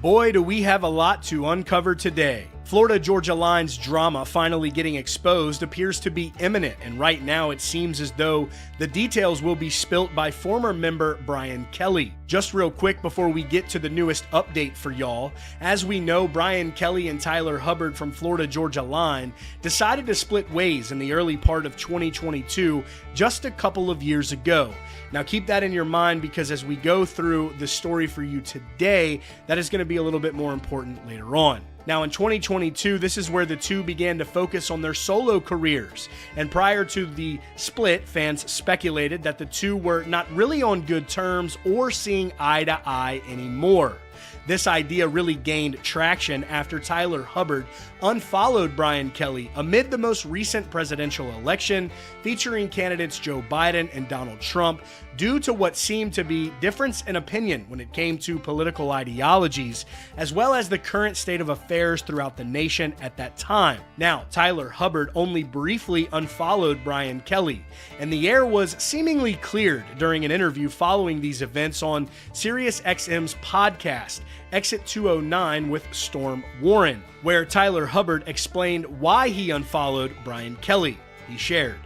Boy, do we have a lot to uncover today. Florida-Georgia Line's drama finally getting exposed appears to be imminent, and right now it seems as though the details will be spilt by former member Brian Kelly. Just real quick before we get to the newest update for y'all, as we know, Brian Kelly and Tyler Hubbard from Florida-Georgia Line decided to split ways in the early part of 2022, just a couple of years ago. Now keep that in your mind, because as we go through the story for you today, that is going to be a little bit more important later on. Now in 2022, this is where the two began to focus on their solo careers. And prior to the split, fans speculated that the two were not really on good terms or seeing eye to eye anymore. This idea really gained traction after Tyler Hubbard unfollowed Brian Kelly amid the most recent presidential election featuring candidates Joe Biden and Donald Trump due to what seemed to be difference in opinion when it came to political ideologies, as well as the current state of affairs throughout the nation at that time. Now, Tyler Hubbard only briefly unfollowed Brian Kelly, and the air was seemingly cleared during an interview following these events on SiriusXM's podcast, Exit 209 with Storm Warren, where Tyler Hubbard explained why he unfollowed Brian Kelly. He shared,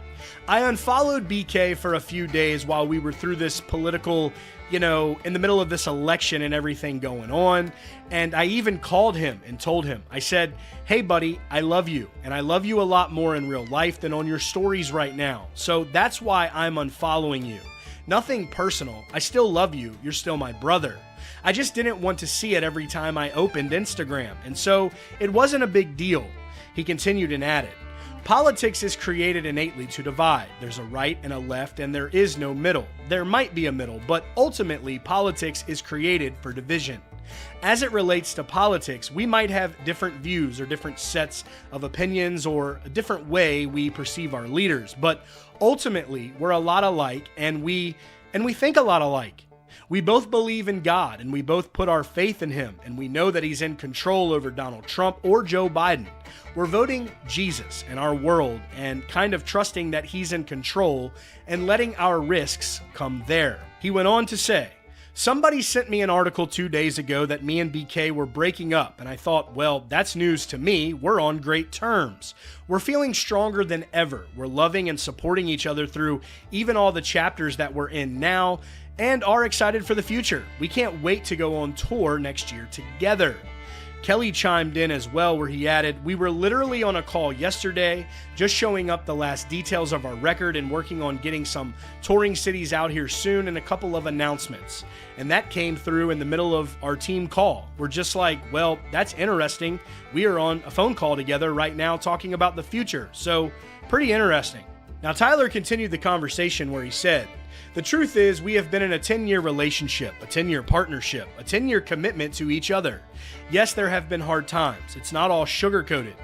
"I unfollowed BK for a few days while we were through this political, in the middle of this election and everything going on. And I even called him and told him, I said, hey buddy, I love you. And I love you a lot more in real life than on your stories right now. So that's why I'm unfollowing you. Nothing personal. I still love you. You're still my brother. I just didn't want to see it every time I opened Instagram. And so it wasn't a big deal." He continued and added, "Politics is created innately to divide. There's a right and a left, and there is no middle. There might be a middle, but ultimately politics is created for division. As it relates to politics, we might have different views or different sets of opinions or a different way we perceive our leaders, but ultimately we're a lot alike, and we think a lot alike. We both believe in God, and we both put our faith in him, and we know that he's in control over Donald Trump or Joe Biden. We're voting Jesus in our world and kind of trusting that he's in control and letting our risks come there." He went on to say, "Somebody sent me an article 2 days ago that me and BK were breaking up, and I thought, well, that's news to me. We're on great terms. We're feeling stronger than ever. We're loving and supporting each other through even all the chapters that we're in now, and are excited for the future. We can't wait to go on tour next year together." Kelly chimed in as well, where he added, "We were literally on a call yesterday, just showing up the last details of our record and working on getting some touring cities out here soon and a couple of announcements. And that came through in the middle of our team call. We're just like, well, that's interesting. We are on a phone call together right now talking about the future. So pretty interesting." Now, Tyler continued the conversation where he said, "The truth is, we have been in a 10-year relationship, a 10-year partnership, a 10-year commitment to each other. Yes, there have been hard times. It's not all sugar-coated.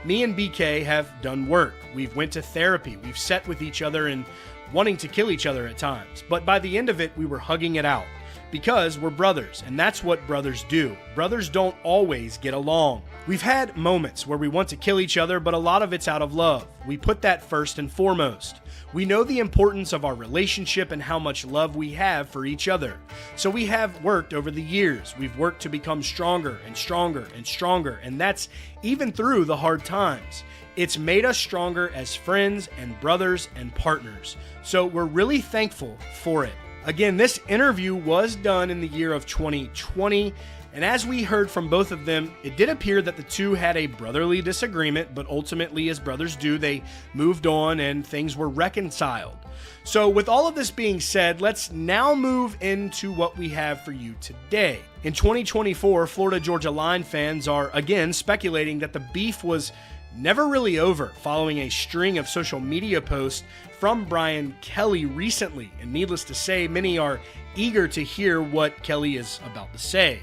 Me and BK have done work. We've went to therapy. We've sat with each other and wanting to kill each other at times. But by the end of it, we were hugging it out. Because we're brothers, and that's what brothers do. Brothers don't always get along. We've had moments where we want to kill each other, but a lot of it's out of love. We put that first and foremost. We know the importance of our relationship and how much love we have for each other. So we have worked over the years. We've worked to become stronger and stronger and stronger, and that's even through the hard times. It's made us stronger as friends and brothers and partners. So we're really thankful for it." Again, this interview was done in the year of 2020, and as we heard from both of them, it did appear that the two had a brotherly disagreement, but ultimately, as brothers do, they moved on and things were reconciled. So with all of this being said, let's now move into what we have for you today. In 2024, Florida-Georgia Line fans are again speculating that the beef was never really over following a string of social media posts from Brian Kelly recently, and needless to say, many are eager to hear what Kelly is about to say.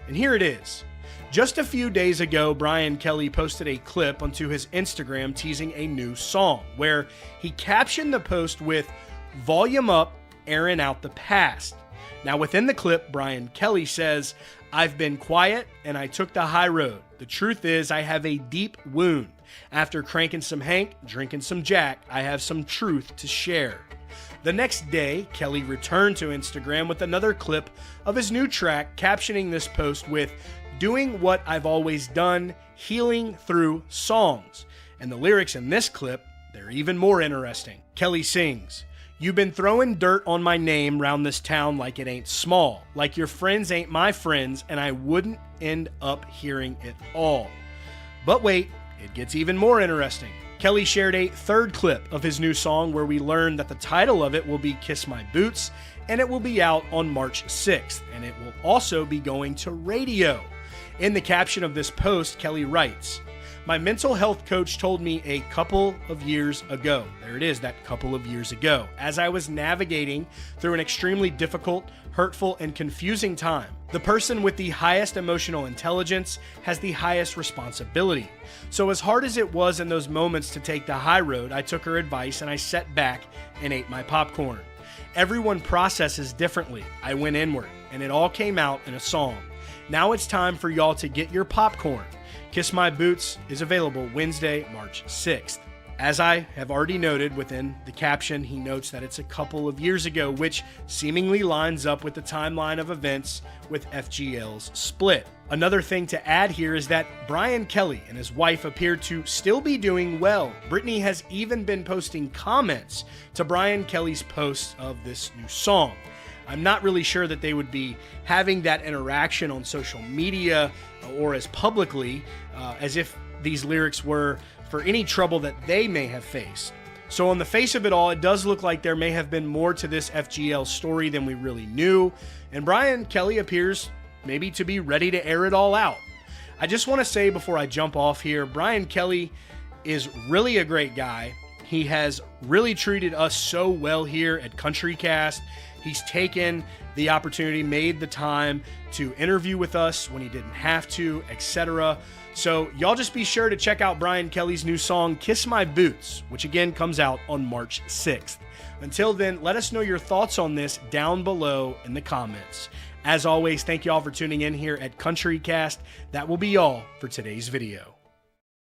And here it is. Just a few days ago, Brian Kelly posted a clip onto his Instagram teasing a new song, where he captioned the post with, "Volume up, airing out the past." Now within the clip, Brian Kelly says, "I've been quiet and I took the high road. The truth is I have a deep wound. After cranking some Hank, drinking some Jack, I have some truth to share." The next day, Kelly returned to Instagram with another clip of his new track, captioning this post with, "Doing what I've always done, healing through songs." And the lyrics in this clip, they're even more interesting. Kelly sings, "You've been throwing dirt on my name round this town like it ain't small, like your friends ain't my friends, and I wouldn't end up hearing it all." But wait, it gets even more interesting. Kelly shared a third clip of his new song where we learned that the title of it will be Kiss My Boots, and it will be out on March 6th, and it will also be going to radio. In the caption of this post, Kelly writes, "My mental health coach told me a couple of years ago," there it is, that couple of years ago, "as I was navigating through an extremely difficult, hurtful, and confusing time. The person with the highest emotional intelligence has the highest responsibility. So as hard as it was in those moments to take the high road, I took her advice and I sat back and ate my popcorn. Everyone processes differently. I went inward, and it all came out in a song. Now it's time for y'all to get your popcorn. Kiss My Boots is available Wednesday, March 6th. As I have already noted within the caption, he notes that it's a couple of years ago, which seemingly lines up with the timeline of events with FGL's split. Another thing to add here is that Brian Kelly and his wife appear to still be doing well. Brittany has even been posting comments to Brian Kelly's posts of this new song. I'm not really sure that they would be having that interaction on social media or as publicly as if these lyrics were for any trouble that they may have faced. So on the face of it all, it does look like there may have been more to this FGL story than we really knew, and Brian Kelly appears maybe to be ready to air it all out. I just want to say before I jump off here, Brian Kelly is really a great guy. He has really treated us so well here at CountryCast. He's taken the opportunity, made the time to interview with us when he didn't have to, etc. So y'all just be sure to check out Brian Kelly's new song, Kiss My Boots, which again comes out on March 6th. Until then, let us know your thoughts on this down below in the comments. As always, thank you all for tuning in here at CountryCast. That will be all for today's video.